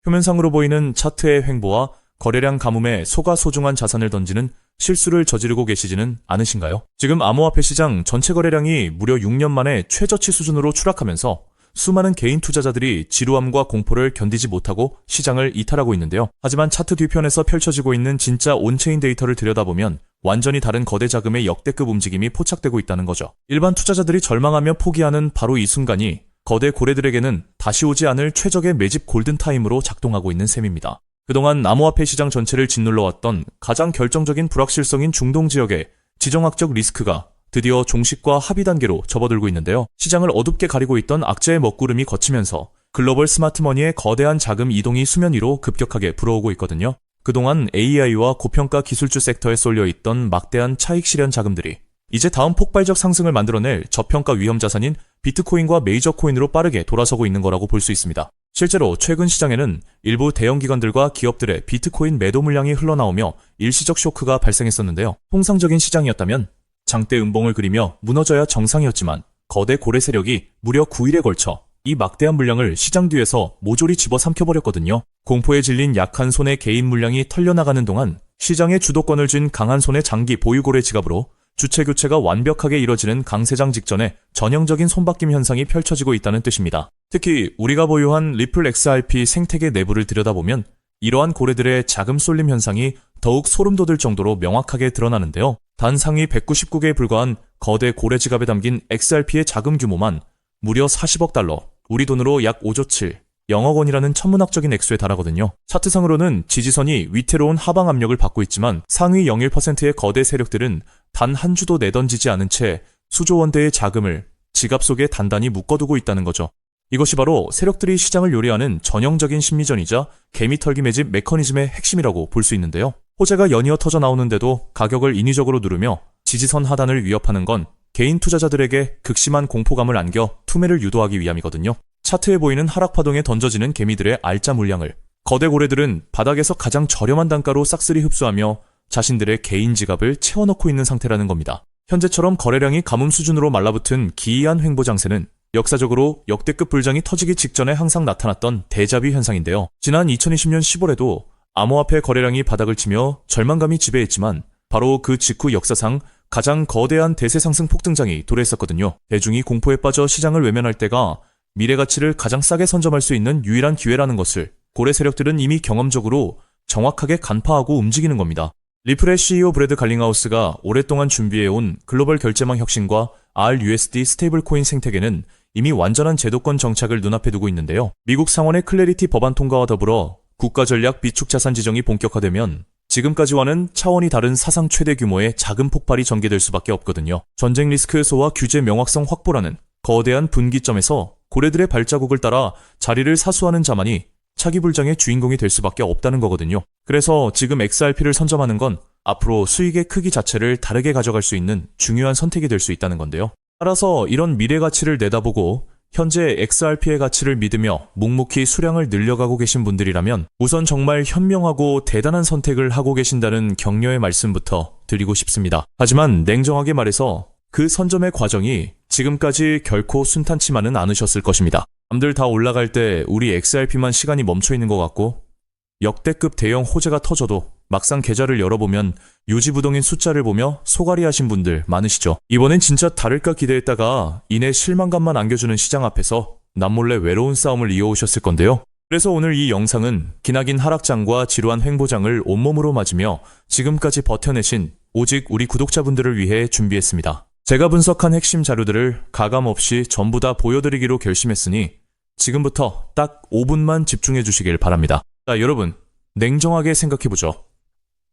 표면상으로 보이는 차트의 횡보와 거래량 가뭄에 속아 소중한 자산을 던지는 실수를 저지르고 계시지는 않으신가요? 지금 암호화폐 시장 전체 거래량이 무려 6년 만에 최저치 수준으로 추락하면서 수많은 개인 투자자들이 지루함과 공포를 견디지 못하고 시장을 이탈하고 있는데요. 하지만 차트 뒤편에서 펼쳐지고 있는 진짜 온체인 데이터를 들여다보면 완전히 다른 거대 자금의 역대급 움직임이 포착되고 있다는 거죠. 일반 투자자들이 절망하며 포기하는 바로 이 순간이 거대 고래들에게는 다시 오지 않을 최적의 매집 골든타임으로 작동하고 있는 셈입니다. 그동안 암호화폐 시장 전체를 짓눌러왔던 가장 결정적인 불확실성인 중동 지역의 지정학적 리스크가 드디어 종식과 합의 단계로 접어들고 있는데요. 시장을 어둡게 가리고 있던 악재의 먹구름이 걷히면서 글로벌 스마트머니의 거대한 자금 이동이 수면 위로 급격하게 불어오고 있거든요. 그동안 AI와 고평가 기술주 섹터에 쏠려있던 막대한 차익 실현 자금들이 이제 다음 폭발적 상승을 만들어낼 저평가 위험 자산인 비트코인과 메이저 코인으로 빠르게 돌아서고 있는 거라고 볼 수 있습니다. 실제로 최근 시장에는 일부 대형 기관들과 기업들의 비트코인 매도 물량이 흘러나오며 일시적 쇼크가 발생했었는데요. 통상적인 시장이었다면 장대 음봉을 그리며 무너져야 정상이었지만 거대 고래 세력이 무려 9일에 걸쳐 이 막대한 물량을 시장 뒤에서 모조리 집어삼켜버렸거든요. 공포에 질린 약한 손의 개인 물량이 털려나가는 동안 시장의 주도권을 쥔 강한 손의 장기 보유고래 지갑으로 주체 교체가 완벽하게 이뤄지는 강세장 직전에 전형적인 손바뀜 현상이 펼쳐지고 있다는 뜻입니다. 특히 우리가 보유한 리플 XRP 생태계 내부를 들여다보면 이러한 고래들의 자금 쏠림 현상이 더욱 소름 돋을 정도로 명확하게 드러나는데요. 단 상위 199개에 불과한 거대 고래 지갑에 담긴 XRP의 자금 규모만 무려 40억 달러, 우리 돈으로 약 5조 7, 0억 원이라는 천문학적인 액수에 달하거든요. 차트상으로는 지지선이 위태로운 하방 압력을 받고 있지만 상위 0.1%의 거대 세력들은 단 한 주도 내던지지 않은 채 수조 원대의 자금을 지갑 속에 단단히 묶어두고 있다는 거죠. 이것이 바로 세력들이 시장을 요리하는 전형적인 심리전이자 개미털기 매집 메커니즘의 핵심이라고 볼 수 있는데요. 호재가 연이어 터져 나오는데도 가격을 인위적으로 누르며 지지선 하단을 위협하는 건 개인 투자자들에게 극심한 공포감을 안겨 투매를 유도하기 위함이거든요. 차트에 보이는 하락파동에 던져지는 개미들의 알짜 물량을 거대 고래들은 바닥에서 가장 저렴한 단가로 싹쓸이 흡수하며 자신들의 개인 지갑을 채워넣고 있는 상태라는 겁니다. 현재처럼 거래량이 가뭄 수준으로 말라붙은 기이한 횡보 장세는 역사적으로 역대급 불장이 터지기 직전에 항상 나타났던 데자뷰 현상인데요. 지난 2020년 10월에도 암호화폐 거래량이 바닥을 치며 절망감이 지배했지만 바로 그 직후 역사상 가장 거대한 대세 상승 폭등장이 도래했었거든요. 대중이 공포에 빠져 시장을 외면할 때가 미래 가치를 가장 싸게 선점할 수 있는 유일한 기회라는 것을 고래 세력들은 이미 경험적으로 정확하게 간파하고 움직이는 겁니다. 리플의 CEO 브래드 갈링하우스가 오랫동안 준비해온 글로벌 결제망 혁신과 RUSD 스테이블 코인 생태계는 이미 완전한 제도권 정착을 눈앞에 두고 있는데요. 미국 상원의 클래리티 법안 통과와 더불어 국가전략 비축자산 지정이 본격화되면 지금까지와는 차원이 다른 사상 최대 규모의 자금 폭발이 전개될 수밖에 없거든요. 전쟁 리스크 해소와 규제 명확성 확보라는 거대한 분기점에서 고래들의 발자국을 따라 자리를 사수하는 자만이 차기 불장의 주인공이 될 수밖에 없다는 거거든요. 그래서 지금 XRP를 선점하는 건 앞으로 수익의 크기 자체를 다르게 가져갈 수 있는 중요한 선택이 될 수 있다는 건데요. 따라서 이런 미래 가치를 내다보고 현재 XRP의 가치를 믿으며 묵묵히 수량을 늘려가고 계신 분들이라면 우선 정말 현명하고 대단한 선택을 하고 계신다는 격려의 말씀부터 드리고 싶습니다. 하지만 냉정하게 말해서 그 선점의 과정이 지금까지 결코 순탄치만은 않으셨을 것입니다. 남들 다 올라갈 때 우리 XRP만 시간이 멈춰있는 것 같고 역대급 대형 호재가 터져도 막상 계좌를 열어보면 유지부동인 숫자를 보며 소갈이 하신 분들 많으시죠. 이번엔 진짜 다를까 기대했다가 이내 실망감만 안겨주는 시장 앞에서 남몰래 외로운 싸움을 이어오셨을 건데요. 그래서 오늘 이 영상은 기나긴 하락장과 지루한 횡보장을 온몸으로 맞으며 지금까지 버텨내신 오직 우리 구독자분들을 위해 준비했습니다. 제가 분석한 핵심 자료들을 가감없이 전부 다 보여드리기로 결심했으니 지금부터 딱 5분만 집중해 주시길 바랍니다. 자, 여러분, 냉정하게 생각해보죠.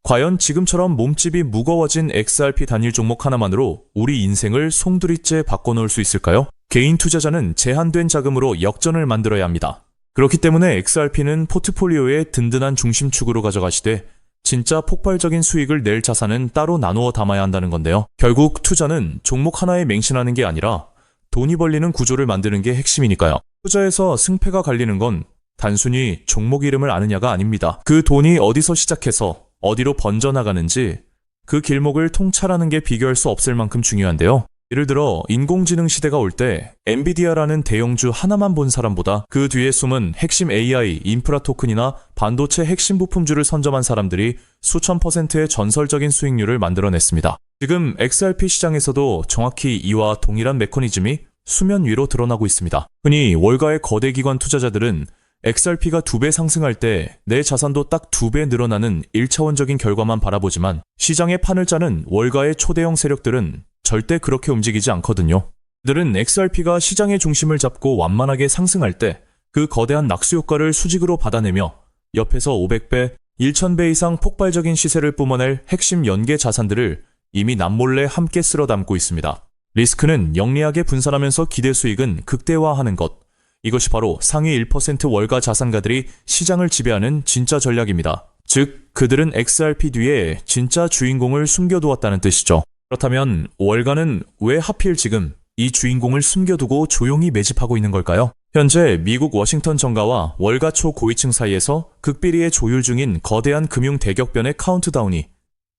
과연 지금처럼 몸집이 무거워진 XRP 단일 종목 하나만으로 우리 인생을 송두리째 바꿔놓을 수 있을까요? 개인 투자자는 제한된 자금으로 역전을 만들어야 합니다. 그렇기 때문에 XRP는 포트폴리오의 든든한 중심축으로 가져가시되 진짜 폭발적인 수익을 낼 자산은 따로 나누어 담아야 한다는 건데요. 결국 투자는 종목 하나에 맹신하는 게 아니라 돈이 벌리는 구조를 만드는 게 핵심이니까요. 투자에서 승패가 갈리는 건 단순히 종목 이름을 아느냐가 아닙니다. 그 돈이 어디서 시작해서 어디로 번져나가는지 그 길목을 통찰하는 게 비교할 수 없을 만큼 중요한데요. 예를 들어 인공지능 시대가 올 때 엔비디아라는 대형주 하나만 본 사람보다 그 뒤에 숨은 핵심 AI, 인프라 토큰이나 반도체 핵심 부품주를 선점한 사람들이 수천 %의 전설적인 수익률을 만들어냈습니다. 지금 XRP 시장에서도 정확히 이와 동일한 메커니즘이 수면 위로 드러나고 있습니다. 흔히 월가의 거대 기관 투자자들은 XRP가 2배 상승할 때 내 자산도 딱 2배 늘어나는 1차원적인 결과만 바라보지만 시장의 판을 짜는 월가의 초대형 세력들은 절대 그렇게 움직이지 않거든요. 그들은 XRP가 시장의 중심을 잡고 완만하게 상승할 때 그 거대한 낙수 효과를 수직으로 받아내며 옆에서 500배, 1000배 이상 폭발적인 시세를 뿜어낼 핵심 연계 자산들을 이미 남몰래 함께 쓸어 담고 있습니다. 리스크는 영리하게 분산하면서 기대 수익은 극대화하는 것. 이것이 바로 상위 1% 월가 자산가들이 시장을 지배하는 진짜 전략입니다. 즉, 그들은 XRP 뒤에 진짜 주인공을 숨겨두었다는 뜻이죠. 그렇다면 월가는 왜 하필 지금 이 주인공을 숨겨두고 조용히 매집하고 있는 걸까요? 현재 미국 워싱턴 정가와 월가 초고위층 사이에서 극비리에 조율 중인 거대한 금융 대격변의 카운트다운이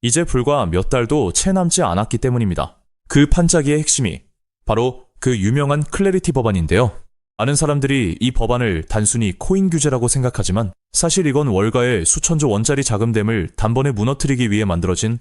이제 불과 몇 달도 채 남지 않았기 때문입니다. 그 판짜기의 핵심이 바로 그 유명한 클래리티 법안인데요. 많은 사람들이 이 법안을 단순히 코인 규제라고 생각하지만 사실 이건 월가의 수천조 원짜리 자금댐을 단번에 무너뜨리기 위해 만들어진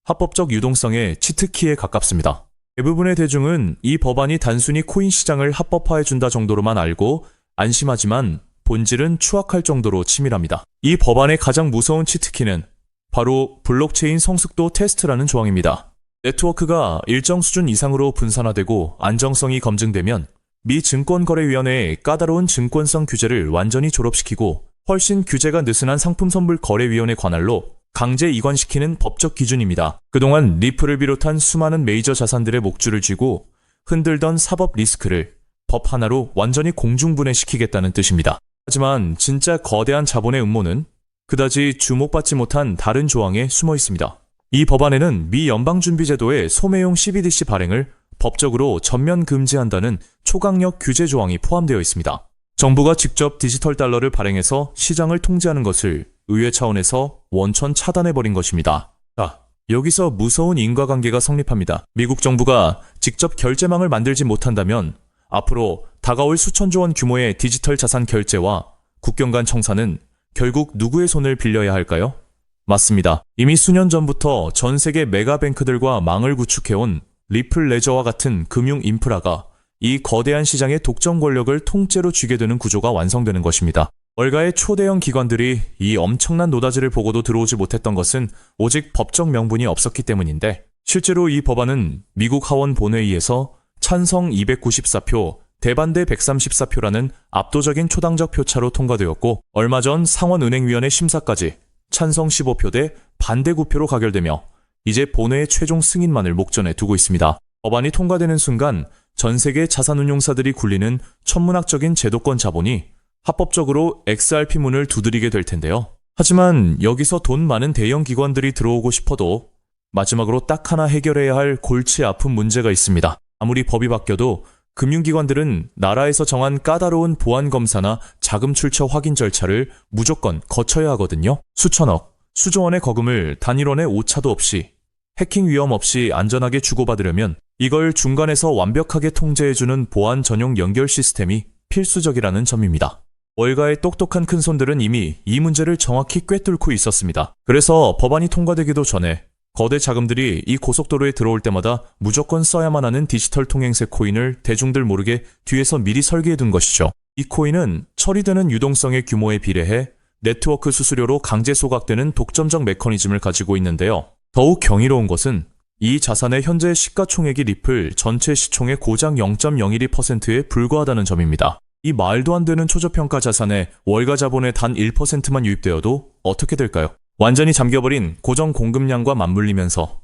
합법적 유동성의 치트키에 가깝습니다. 대부분의 대중은 이 법안이 단순히 코인 시장을 합법화해준다 정도로만 알고 안심하지만 본질은 추악할 정도로 치밀합니다. 이 법안의 가장 무서운 치트키는 바로 블록체인 성숙도 테스트라는 조항입니다. 네트워크가 일정 수준 이상으로 분산화되고 안정성이 검증되면 미 증권거래위원회의 까다로운 증권성 규제를 완전히 졸업시키고 훨씬 규제가 느슨한 상품선불거래위원회 관할로 강제 이관시키는 법적 기준입니다. 그동안 리플을 비롯한 수많은 메이저 자산들의 목줄을 쥐고 흔들던 사법 리스크를 법 하나로 완전히 공중분해시키겠다는 뜻입니다. 하지만 진짜 거대한 자본의 음모는 그다지 주목받지 못한 다른 조항에 숨어 있습니다. 이 법안에는 미 연방준비제도의 소매용 CBDC 발행을 법적으로 전면 금지한다는 초강력 규제 조항이 포함되어 있습니다. 정부가 직접 디지털 달러를 발행해서 시장을 통제하는 것을 의회 차원에서 원천 차단해버린 것입니다. 자, 여기서 무서운 인과관계가 성립합니다. 미국 정부가 직접 결제망을 만들지 못한다면 앞으로 다가올 수천조 원 규모의 디지털 자산 결제와 국경 간 청산은 결국 누구의 손을 빌려야 할까요? 맞습니다. 이미 수년 전부터 전 세계 메가뱅크들과 망을 구축해온 리플 레저와 같은 금융 인프라가 이 거대한 시장의 독점 권력을 통째로 쥐게 되는 구조가 완성되는 것입니다. 월가의 초대형 기관들이 이 엄청난 노다지를 보고도 들어오지 못했던 것은 오직 법적 명분이 없었기 때문인데 실제로 이 법안은 미국 하원 본회의에서 찬성 294표, 대반대 134표라는 압도적인 초당적 표차로 통과되었고 얼마 전 상원은행위원회 심사까지 찬성 15표 대 반대 9표로 가결되며 이제 본회의 최종 승인만을 목전에 두고 있습니다. 법안이 통과되는 순간 전 세계 자산운용사들이 굴리는 천문학적인 제도권 자본이 합법적으로 XRP 문을 두드리게 될 텐데요. 하지만 여기서 돈 많은 대형 기관들이 들어오고 싶어도 마지막으로 딱 하나 해결해야 할 골치 아픈 문제가 있습니다. 아무리 법이 바뀌어도 금융기관들은 나라에서 정한 까다로운 보안검사나 자금 출처 확인 절차를 무조건 거쳐야 하거든요. 수천억, 수조 원의 거금을 단일원의 오차도 없이 해킹 위험 없이 안전하게 주고받으려면 이걸 중간에서 완벽하게 통제해주는 보안 전용 연결 시스템이 필수적이라는 점입니다. 월가의 똑똑한 큰손들은 이미 이 문제를 정확히 꿰뚫고 있었습니다. 그래서 법안이 통과되기도 전에 거대 자금들이 이 고속도로에 들어올 때마다 무조건 써야만 하는 디지털 통행세 코인을 대중들 모르게 뒤에서 미리 설계해둔 것이죠. 이 코인은 처리되는 유동성의 규모에 비례해 네트워크 수수료로 강제 소각되는 독점적 메커니즘을 가지고 있는데요. 더욱 경이로운 것은 이 자산의 현재 시가총액이 리플 전체 시총의 고작 0.012%에 불과하다는 점입니다. 이 말도 안 되는 초저평가 자산에 월가 자본의 단 1%만 유입되어도 어떻게 될까요? 완전히 잠겨버린 고정 공급량과 맞물리면서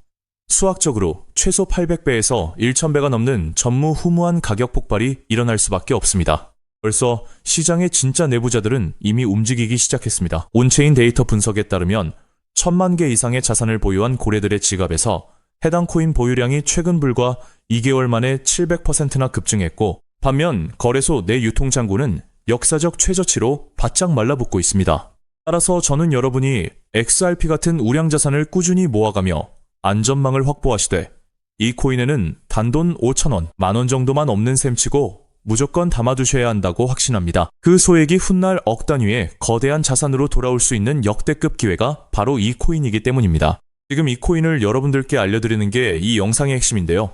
수학적으로 최소 800배에서 1000배가 넘는 전무후무한 가격 폭발이 일어날 수밖에 없습니다. 벌써 시장의 진짜 내부자들은 이미 움직이기 시작했습니다. 온체인 데이터 분석에 따르면 1000만 개 이상의 자산을 보유한 고래들의 지갑에서 해당 코인 보유량이 최근 불과 2개월 만에 700%나 급증했고 반면 거래소 내 유통장고는 역사적 최저치로 바짝 말라붙고 있습니다. 따라서 저는 여러분이 XRP 같은 우량 자산을 꾸준히 모아가며 안전망을 확보하시되 이 코인에는 단돈 5,000원, 10,000원 정도만 없는 셈치고 무조건 담아두셔야 한다고 확신합니다. 그 소액이 훗날 억 단위의 거대한 자산으로 돌아올 수 있는 역대급 기회가 바로 이 코인이기 때문입니다. 지금 이 코인을 여러분들께 알려드리는 게 이 영상의 핵심인데요.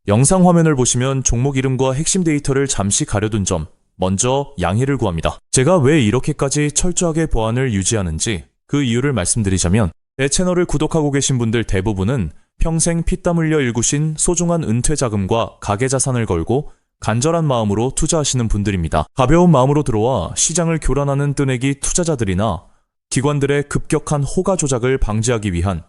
영상 화면을 보시면 종목 이름과 핵심 데이터를 잠시 가려둔 점, 먼저 양해를 구합니다. 제가 왜 이렇게까지 철저하게 보안을 유지하는지 그 이유를 말씀드리자면, 제 채널을 구독하고 계신 분들 대부분은 평생 피땀 흘려 일구신 소중한 은퇴 자금과 가계 자산을 걸고 간절한 마음으로 투자하시는 분들입니다. 가벼운 마음으로 들어와 시장을 교란하는 뜨내기 투자자들이나 기관들의 급격한 호가 조작을 방지하기 위한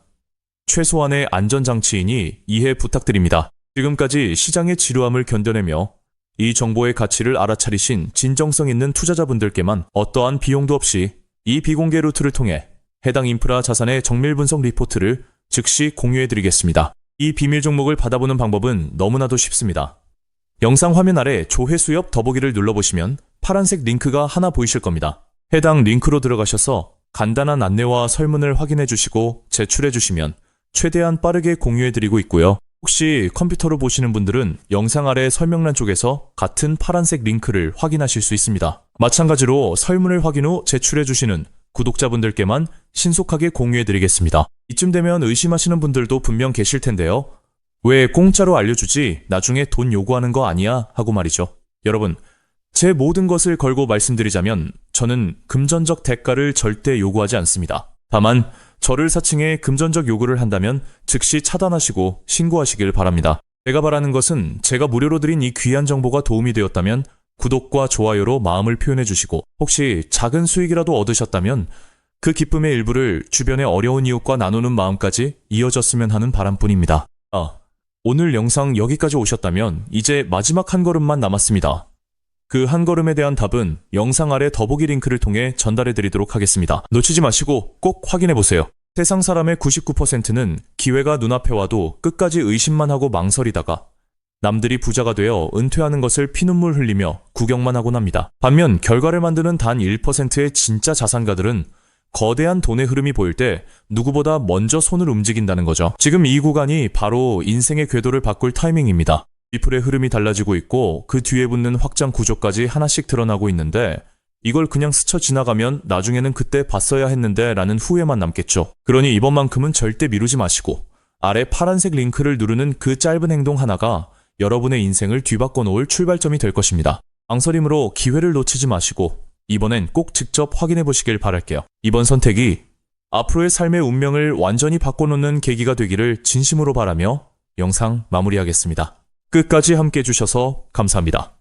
최소한의 안전장치이니 이해 부탁드립니다. 지금까지 시장의 지루함을 견뎌내며 이 정보의 가치를 알아차리신 진정성 있는 투자자분들께만 어떠한 비용도 없이 이 비공개 루트를 통해 해당 인프라 자산의 정밀 분석 리포트를 즉시 공유해드리겠습니다. 이 비밀 종목을 받아보는 방법은 너무나도 쉽습니다. 영상 화면 아래 조회수 옆 더보기를 눌러보시면 파란색 링크가 하나 보이실 겁니다. 해당 링크로 들어가셔서 간단한 안내와 설문을 확인해 주시고 제출해 주시면 최대한 빠르게 공유해드리고 있고요. 혹시 컴퓨터로 보시는 분들은 영상 아래 설명란 쪽에서 같은 파란색 링크를 확인하실 수 있습니다. 마찬가지로 설문을 확인 후 제출해 주시는 구독자분들께만 신속하게 공유해드리겠습니다. 이쯤 되면 의심하시는 분들도 분명 계실 텐데요. 왜 공짜로 알려주지 나중에 돈 요구하는 거 아니야? 하고 말이죠. 여러분, 제 모든 것을 걸고 말씀드리자면 저는 금전적 대가를 절대 요구하지 않습니다. 다만 저를 사칭해 금전적 요구를 한다면 즉시 차단하시고 신고하시길 바랍니다. 제가 바라는 것은 제가 무료로 드린 이 귀한 정보가 도움이 되었다면 구독과 좋아요로 마음을 표현해 주시고, 혹시 작은 수익이라도 얻으셨다면 그 기쁨의 일부를 주변의 어려운 이웃과 나누는 마음까지 이어졌으면 하는 바람뿐입니다. 오늘 영상 여기까지 오셨다면 이제 마지막 한 걸음만 남았습니다. 그 한 걸음에 대한 답은 영상 아래 더보기 링크를 통해 전달해 드리도록 하겠습니다. 놓치지 마시고 꼭 확인해 보세요. 세상 사람의 99%는 기회가 눈앞에 와도 끝까지 의심만 하고 망설이다가 남들이 부자가 되어 은퇴하는 것을 피눈물 흘리며 구경만 하곤 합니다. 반면 결과를 만드는 단 1%의 진짜 자산가들은 거대한 돈의 흐름이 보일 때 누구보다 먼저 손을 움직인다는 거죠. 지금 이 구간이 바로 인생의 궤도를 바꿀 타이밍입니다. 리플의 흐름이 달라지고 있고 그 뒤에 붙는 확장 구조까지 하나씩 드러나고 있는데, 이걸 그냥 스쳐 지나가면 나중에는 그때 봤어야 했는데 라는 후회만 남겠죠. 그러니 이번만큼은 절대 미루지 마시고 아래 파란색 링크를 누르는 그 짧은 행동 하나가 여러분의 인생을 뒤바꿔 놓을 출발점이 될 것입니다. 망설임으로 기회를 놓치지 마시고 이번엔 꼭 직접 확인해 보시길 바랄게요. 이번 선택이 앞으로의 삶의 운명을 완전히 바꿔놓는 계기가 되기를 진심으로 바라며 영상 마무리하겠습니다. 끝까지 함께 해주셔서 감사합니다.